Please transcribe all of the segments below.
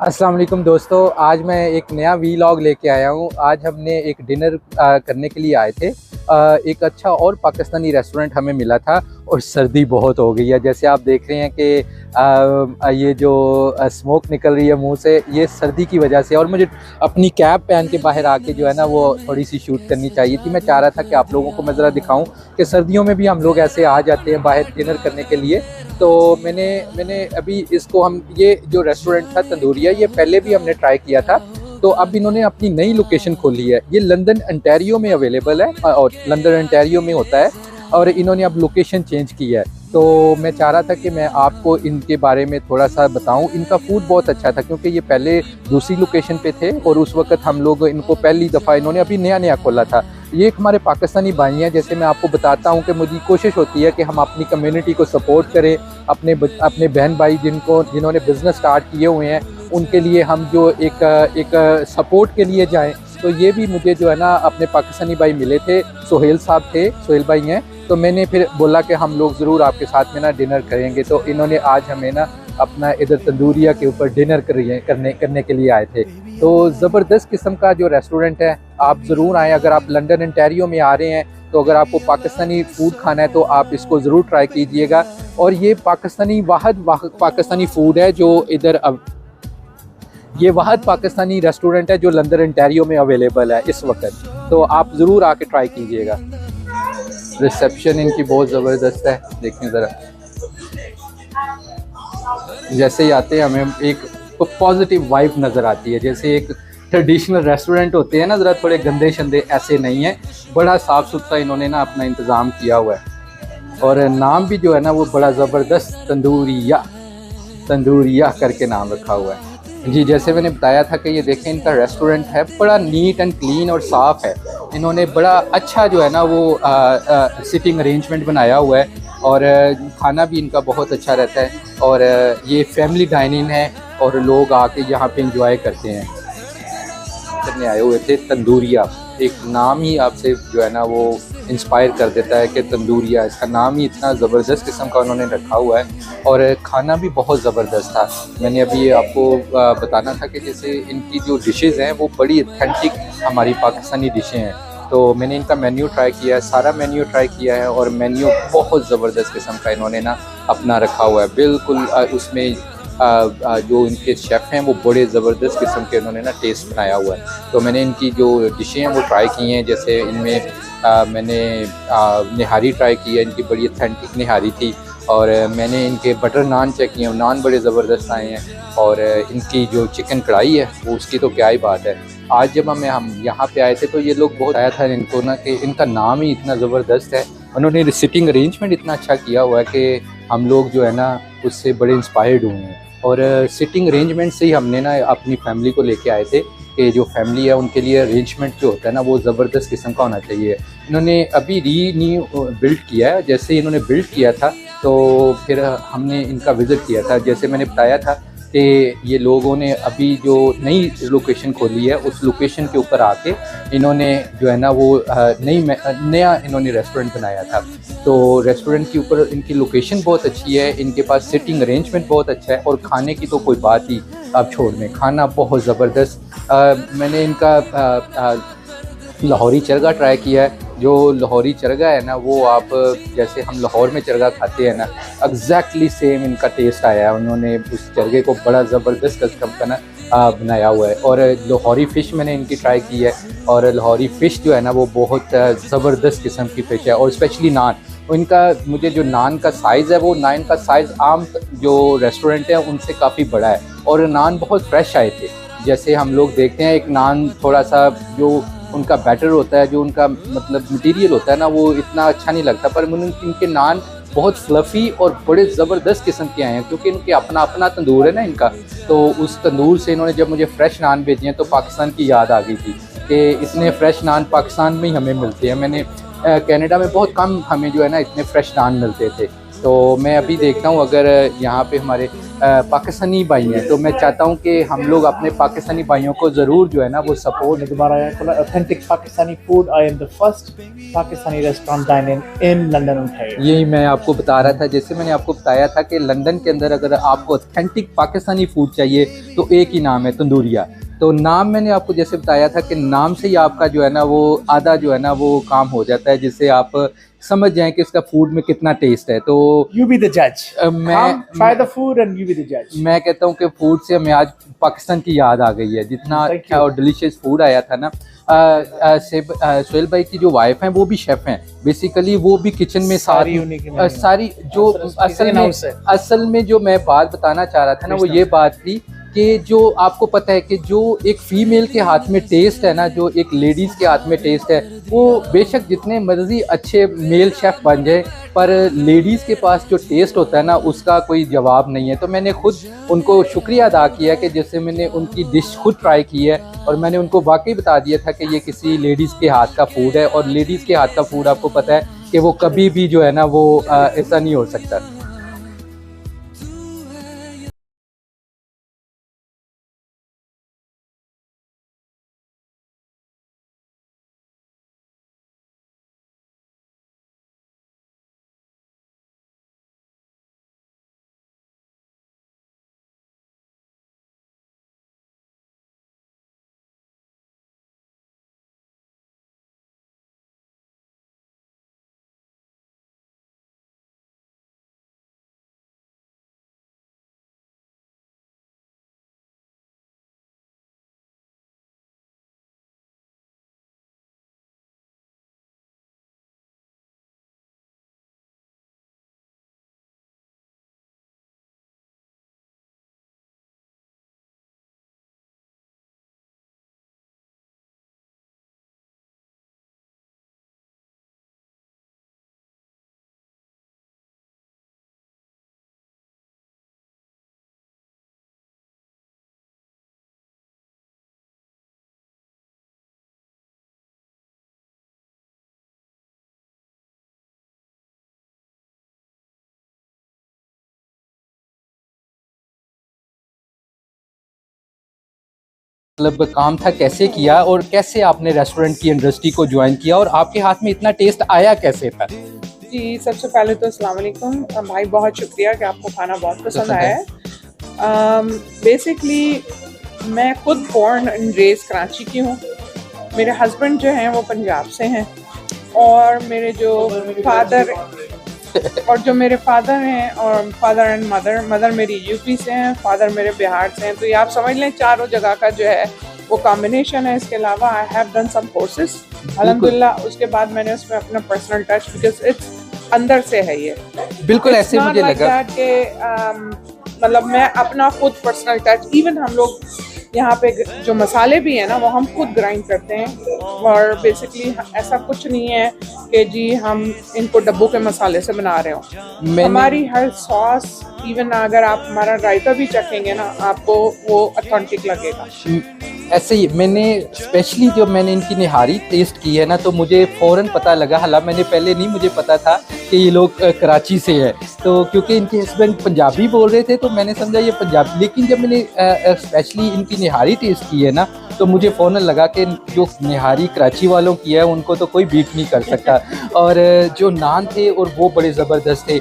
अस्सलाम वालेकुम दोस्तों, आज मैं एक नया वीलॉग लेके आया हूँ। आज हमने एक डिनर करने के लिए आए थे। एक अच्छा और पाकिस्तानी रेस्टोरेंट हमें मिला था और सर्दी बहुत हो गई है। जैसे आप देख रहे हैं कि ये जो स्मोक निकल रही है मुंह से, ये सर्दी की वजह से। और मुझे अपनी कैप पहन के बाहर आके जो है ना वो थोड़ी सी शूट करनी चाहिए थी। मैं चाह रहा था कि आप लोगों को मैं ज़रा दिखाऊं कि सर्दियों में भी हम लोग ऐसे आ जाते हैं बाहर डिनर करने के लिए। तो मैंने अभी इसको हम ये जो रेस्टोरेंट था तंदूरिया, ये पहले भी हमने ट्राई किया था। तो अब इन्होंने अपनी नई लोकेशन खोली है। ये लंदन ओंटारियो में अवेलेबल है और लंदन ओंटारियो में होता है, और इन्होंने अब लोकेशन चेंज की है। तो मैं चाह रहा था कि मैं आपको इनके बारे में थोड़ा सा बताऊं। इनका फूड बहुत अच्छा था क्योंकि ये पहले दूसरी लोकेशन पे थे और उस वक्त हम लोग इनको पहली दफ़ा, इन्होंने अभी नया नया खोला था। ये एक हमारे पाकिस्तानी भाई हैं। जैसे मैं आपको बताता हूं कि मुझे कोशिश होती है कि हम अपनी कम्युनिटी को सपोर्ट करें, अपने बहन भाई जिन्होंने बिज़नेस स्टार्ट किए हुए हैं उनके लिए हम जो एक सपोर्ट के लिए जाएं। तो ये भी मुझे जो है ना अपने पाकिस्तानी भाई मिले थे, सोहेल साहब थे, सोहेल भाई हैं। तो मैंने फिर बोला कि हम लोग ज़रूर आपके साथ में ना डिनर करेंगे। तो इन्होंने आज हमें ना अपना इधर तंदूरिया के ऊपर डिनर करने के लिए आए थे। तो ज़बरदस्त किस्म का जो रेस्टोरेंट है, आप ज़रूर आएँ। अगर आप लंदन ओंटारियो में आ रहे हैं तो अगर आपको पाकिस्तानी फ़ूड खाना है तो आप इसको ज़रूर ट्राई कीजिएगा। और ये पाकिस्तानी फ़ूड है जो इधर ये वाहद पाकिस्तानी रेस्टोरेंट है जो लंदन ओंटारियो में अवेलेबल है इस वक्त। तो आप ज़रूर आके ट्राई कीजिएगा। रिसेप्शन इनकी बहुत ज़बरदस्त है, देखें ज़रा। जैसे ही आते हैं हमें एक पॉजिटिव वाइब नज़र आती है। जैसे एक ट्रेडिशनल रेस्टोरेंट होते हैं ना, ज़रा थोड़े गंदे शंदे, ऐसे नहीं है। बड़ा साफ़ सुथरा इन्होंने ना अपना इंतज़ाम किया हुआ है। और नाम भी जो है ना वो बड़ा ज़बरदस्त तंदूरिया करके नाम रखा हुआ है जी। जैसे मैंने बताया था कि ये देखें इनका रेस्टोरेंट है, बड़ा नीट एंड क्लीन और साफ़ है। इन्होंने बड़ा अच्छा जो है ना वो सिटिंग अरेंजमेंट बनाया हुआ है और खाना भी इनका बहुत अच्छा रहता है। और ये फैमिली डाइनिंग है और लोग आके यहाँ पे इंजॉय करते हैं। करने आए हुए थे तंदूरिया, एक नाम ही आपसे जो है ना वो इंस्पायर कर देता है कि तंदूरिया, इसका नाम ही इतना ज़बरदस्त किस्म का उन्होंने रखा हुआ है। और खाना भी बहुत ज़बरदस्त था। मैंने अभी आपको बताना था कि जैसे इनकी जो डिशेज़ हैं वो बड़ी ऑथेंटिक हमारी पाकिस्तानी डिशें हैं। तो मैंने इनका मेन्यू ट्राई किया है, सारा मेन्यू ट्राई किया है और मेन्यू बहुत ज़बरदस्त किस्म का इन्होंने ना अपना रखा हुआ है। बिल्कुल उसमें जो इनके शेफ़ हैं वो बड़े ज़बरदस्त किस्म के उन्होंने ना टेस्ट बनाया हुआ है। तो मैंने इनकी जो डिशें हैं वो ट्राई की हैं। जैसे इनमें मैंने निहारी ट्राई की है, इनकी बड़ी ऑथेंटिक निहारी थी। और मैंने इनके बटर नान चेक किए, नान बड़े ज़बरदस्त आए हैं। और इनकी जो चिकन कढ़ाई है वो उसकी तो क्या ही बात है। आज जब हम यहाँ पे आए थे तो ये लोग बहुत आया था इनको ना कि इनका नाम ही इतना ज़बरदस्त है। उन्होंने सिटिंग अरेंजमेंट इतना अच्छा किया हुआ है कि हम लोग जो है ना उससे बड़े इंस्पायर्ड हुए हैं। और सिटिंग अरेंजमेंट से ही हमने ना अपनी फैमिली को लेके आए थे कि जो फैमिली है उनके लिए अरेंजमेंट जो होता है ना वो ज़बरदस्त किस्म का होना चाहिए। इन्होंने अभी न्यू बिल्ड किया है। जैसे इन्होंने बिल्ड किया था तो फिर हमने इनका विज़िट किया था। जैसे मैंने बताया था कि ये लोगों ने अभी जो नई लोकेशन खोली है उस लोकेशन के ऊपर आके इन्होंने जो है ना वो नया इन्होंने रेस्टोरेंट बनाया था। तो रेस्टोरेंट के ऊपर इनकी लोकेशन बहुत अच्छी है, इनके पास सिटिंग अरेंजमेंट बहुत अच्छा है और खाने की तो कोई बात ही आप छोड़ दें, खाना बहुत ज़बरदस्त। मैंने इनका लाहौरी चरगा ट्राई किया है। जो लाहौरी चरगा है ना वो आप जैसे हम लाहौर में चरगा खाते हैं ना, एग्जैक्टली सेम इनका टेस्ट आया है। उन्होंने उस चरगे को बड़ा ज़बरदस्त किस्म का ना बनाया हुआ है। और लाहौरी फ़िश मैंने इनकी ट्राई की है और लाहौरी फ़िश जो है ना वो बहुत ज़बरदस्त किस्म की फ़िश है। और स्पेशली नान, इनका मुझे जो नान का साइज़ है वो नान का साइज़ आम जो रेस्टोरेंट है उनसे काफ़ी बड़ा है। और नान बहुत फ्रेश आए थे। जैसे हम लोग देखते हैं एक नान थोड़ा सा जो उनका बैटर होता है, जो उनका मतलब मटेरियल होता है ना वो इतना अच्छा नहीं लगता, पर इनके नान बहुत फ्लफ़ी और बड़े ज़बरदस्त किस्म के आए हैं क्योंकि इनके अपना अपना तंदूर है ना इनका। तो उस तंदूर से इन्होंने जब मुझे फ़्रेश नान भेजे हैं तो पाकिस्तान की याद आ गई थी कि इतने फ़्रेश नान पाकिस्तान में ही हमें मिलते हैं। कनाडा में बहुत कम हमें जो है ना इतने फ़्रेश नान मिलते थे। तो मैं अभी देखता हूँ अगर यहाँ पे हमारे पाकिस्तानी भाई हैं तो मैं चाहता हूँ कि हम लोग अपने पाकिस्तानी भाइयों को ज़रूर जो है ना वो सपोर्ट। दोबारा authentic Pakistani food. I am the first Pakistani restaurant dining in London, Ontario. यही मैं आपको बता रहा था, जैसे मैंने आपको बताया था कि लंदन के अंदर अगर आपको ऑथेंटिक पाकिस्तानी फूड चाहिए तो एक ही नाम है, तंदूरिया। तो नाम मैंने आपको जैसे बताया था कि नाम से ही आपका जो है ना वो आधा जो है ना वो काम हो जाता है, जिससे आप समझ जाएं कि इसका फूड में कितना टेस्ट है। तो You be the judge. मैं try the food and you be the judge. मैं कहता हूँ कि फूड से हमें आज पाकिस्तान की याद आ गई है, जितना अच्छा और डिलीशियस फूड आया था ना। सोहेल भाई की जो वाइफ हैं वो भी शेफ़ हैं, बेसिकली वो भी किचन में सारी जो असल में जो मैं बात बताना चाह रहा था ना वो ये बात थी कि जो आपको पता है कि जो एक फ़ीमेल के हाथ में टेस्ट है ना, जो एक लेडीज़ के हाथ में टेस्ट है, वो बेशक जितने मर्जी अच्छे मेल शेफ़ बन जाए पर लेडीज़ के पास जो टेस्ट होता है ना उसका कोई जवाब नहीं है। तो मैंने खुद उनको शुक्रिया अदा किया कि जैसे मैंने उनकी डिश खुद ट्राई की है और मैंने उनको वाकई बता दिया था कि ये किसी लेडीज़ के हाथ का फूड है, और लेडीज़ के हाथ का फूड आपको पता है कि वो कभी भी जो है ना वो ऐसा नहीं हो सकता। मतलब काम था कैसे किया और कैसे आपने रेस्टोरेंट की इंडस्ट्री को ज्वाइन किया और आपके हाथ में इतना टेस्ट आया कैसे था? जी, सबसे पहले तो अस्सलाम वालेकुम भाई, बहुत शुक्रिया कि आपको खाना बहुत पसंद आया है। बेसिकली मैं खुद बॉर्न एंड रेज कराची की हूँ। मेरे हस्बैंड जो हैं वो पंजाब से हैं और मेरे जो फादर हैं और फादर एंड मदर मेरी यूपी से हैं, फादर मेरे बिहार से हैं। तो ये आप समझ लें चारों जगह का जो है वो कॉम्बिनेशन है। इसके अलावा I have done some courses अल्हम्दुलिल्लाह। उसके बाद मैंने उसमें अपना पर्सनल टच, बिकॉज इट्स अंदर से है ये, बिल्कुल ऐसे मुझे लगा कि मतलब मैं अपना खुद पर्सनल टच, इवन हम लोग यहाँ पे जो मसाले भी हैं ना वो हम खुद ग्राइंड करते हैं। और बेसिकली ऐसा कुछ नहीं है कि जी हम इनको डब्बों के मसाले से बना रहे हो। हमारी हर सॉस, इवन अगर आप हमारा रायता भी चखेंगे ना आपको वो ऑथेंटिक लगेगा। ऐसे ही मैंने स्पेशली जब मैंने इनकी निहारी टेस्ट की है ना तो मुझे फ़ौरन पता लगा, हालांकि मैंने पहले नहीं मुझे पता था कि ये लोग कराची से है, तो क्योंकि इनके हस्बैंड पंजाबी बोल रहे थे तो मैंने समझा ये पंजाबी। लेकिन जब मैंने स्पेशली इनकी निहारी टेस्ट की है ना तो मुझे फ़ौरन लगा कि जो निहारी कराची वालों की है उनको तो कोई बीट नहीं कर सकता। और जो नान थे और वो बड़े ज़बरदस्त थे।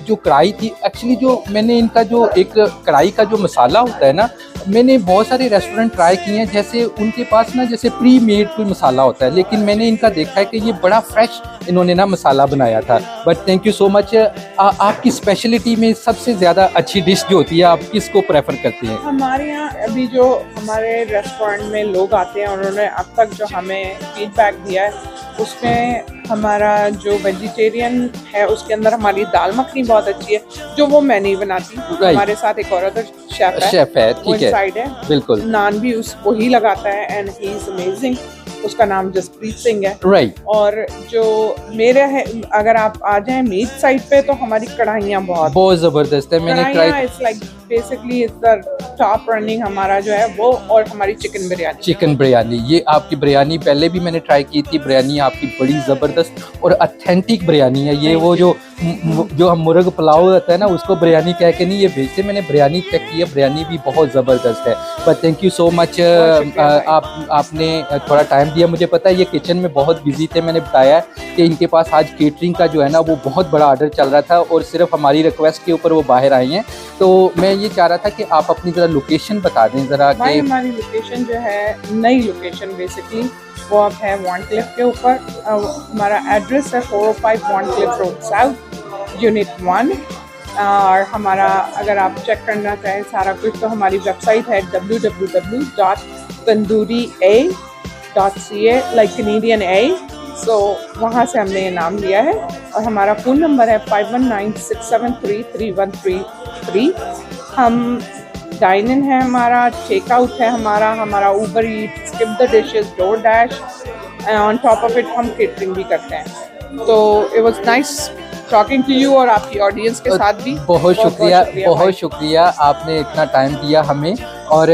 जो कढ़ाई थी एक्चुअली, जो मैंने इनका जो एक कढ़ाई का जो मसाला होता है ना, मैंने बहुत सारे रेस्टोरेंट ट्राई किए हैं जैसे उनके पास ना जैसे प्री मेड कोई मसाला होता है, लेकिन मैंने इनका देखा है कि ये बड़ा फ्रेश इन्होंने ना मसाला बनाया था। But thank you so much. आपकी स्पेशलिटी में सबसे ज़्यादा अच्छी डिश जो होती है आप किसको प्रेफर करते हैं? हमारे यहाँ अभी जो हमारे रेस्टोरेंट में लोग आते हैं उन्होंने अब तक जो हमें फीडबैक दिया है उसमें हमारा जो वेजिटेरियन है उसके अंदर हमारी दाल मखनी बहुत अच्छी है, जो वो मैं नहीं बनाती। हमारे साथ एक और अदर शेफ है, ठीक है, साइड है, बिल्कुल। नान भी उसको ही लगाता है एंड ही इज अमेजिंग। उसका नाम जसप्रीत सिंह है। राइट। और जो मेरे है, अगर आप आ जाएं मीट साइड पे तो हमारी कढ़ाइयाँ बहुत ज़बरदस्त है, मैंने कढ़ाइयाँ try. It's like basically it's the top running हमारा जो है वो, और हमारी चिकन बिरयानी। चिकन बिरयानी, ये आपकी बिरयानी पहले भी मैंने ट्राई की थी, बिरयानी आपकी बड़ी ज़बरदस्त और ऑथेंटिक बिरयानी है। ये वो जो हम मुर्ग पुलाव होता है ना, उसको बिरयानी कह के नहीं ये भेजते, मैंने बिरयानी चेक की है, बिरयानी भी बहुत ज़बरदस्त है। But thank you so much, आपने थोड़ा टाइम दिया। मुझे पता है ये किचन में बहुत बिजी थे, मैंने बताया कि इनके पास आज केटरिंग का जो है ना वो बहुत बड़ा ऑर्डर चल रहा था और सिर्फ हमारी रिक्वेस्ट के ऊपर वो बाहर आए हैं। तो मैं ये चाह रहा था कि आप अपनी ज़रा लोकेशन बता दें ज़रा भाई। कि हमारी लोकेशन जो है, नई लोकेशन बेसिकली वो अब है वॉनक्लिफ के ऊपर। हमारा एड्रेस है 405 वॉनक्लिफ रोड साउथ, यूनिट 1। और हमारा अगर आप चेक करना चाहें सारा कुछ तो हमारी वेबसाइट है www.tanduriA.ca लाइक कैनेडियन ए। सो वहाँ से हमने ये नाम लिया है। और हमारा फ़ोन नंबर है 5196733133। हम डाइन इन है हमारा, चेकआउट है हमारा Uber Eat, Skip the Dishes, DoorDash, on top of it हम केटरिंग भी करते हैं। तो it was nice talking to you और आपकी ऑडियंस के साथ भी बहुत शुक्रिया, भाई। बहुत शुक्रिया, आपने इतना टाइम दिया हमें। और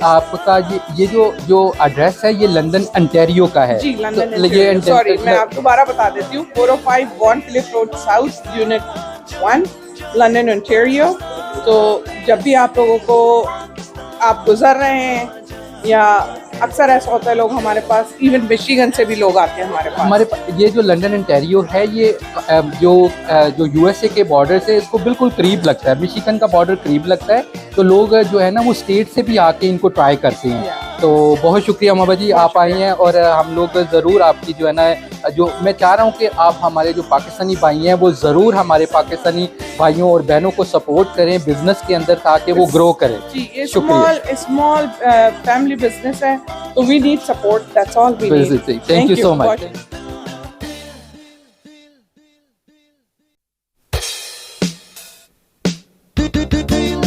आपका ये जो एड्रेस है ये लंदन ओंटारियो का है। जी, लंदन तो ये सॉरी, मैं आप दोबारा बता देती हूँ। 405 Wharncliffe road south, unit 1, London Ontario. तो जब भी आप लोगों को आप गुजर रहे हैं, या अक्सर ऐसा होता है लोग हमारे पास इवन मिशिगन से भी लोग आते हैं हमारे पास। ये जो लंदन ओंटारियो है ये जो यूएसए के बॉर्डर से इसको बिल्कुल करीब लगता है, मिशिगन का बॉर्डर करीब लगता है। तो लोग जो है ना वो स्टेट से भी आके इनको ट्राई करते हैं। तो बहुत शुक्रिया मोहम्मद जी, आप आई हैं और हम लोग ज़रूर आपकी जो है ना, जो मैं चाह रहा हूँ कि आप हमारे जो पाकिस्तानी भाई हैं वो ज़रूर हमारे पाकिस्तानी भाइयों और बहनों को सपोर्ट करें बिजनेस के अंदर ताकि वो ग्रो करें। जी, ये स्मॉल फैमिली बिजनेस है, तो we need support, that's all we need. Thank you so much. Do you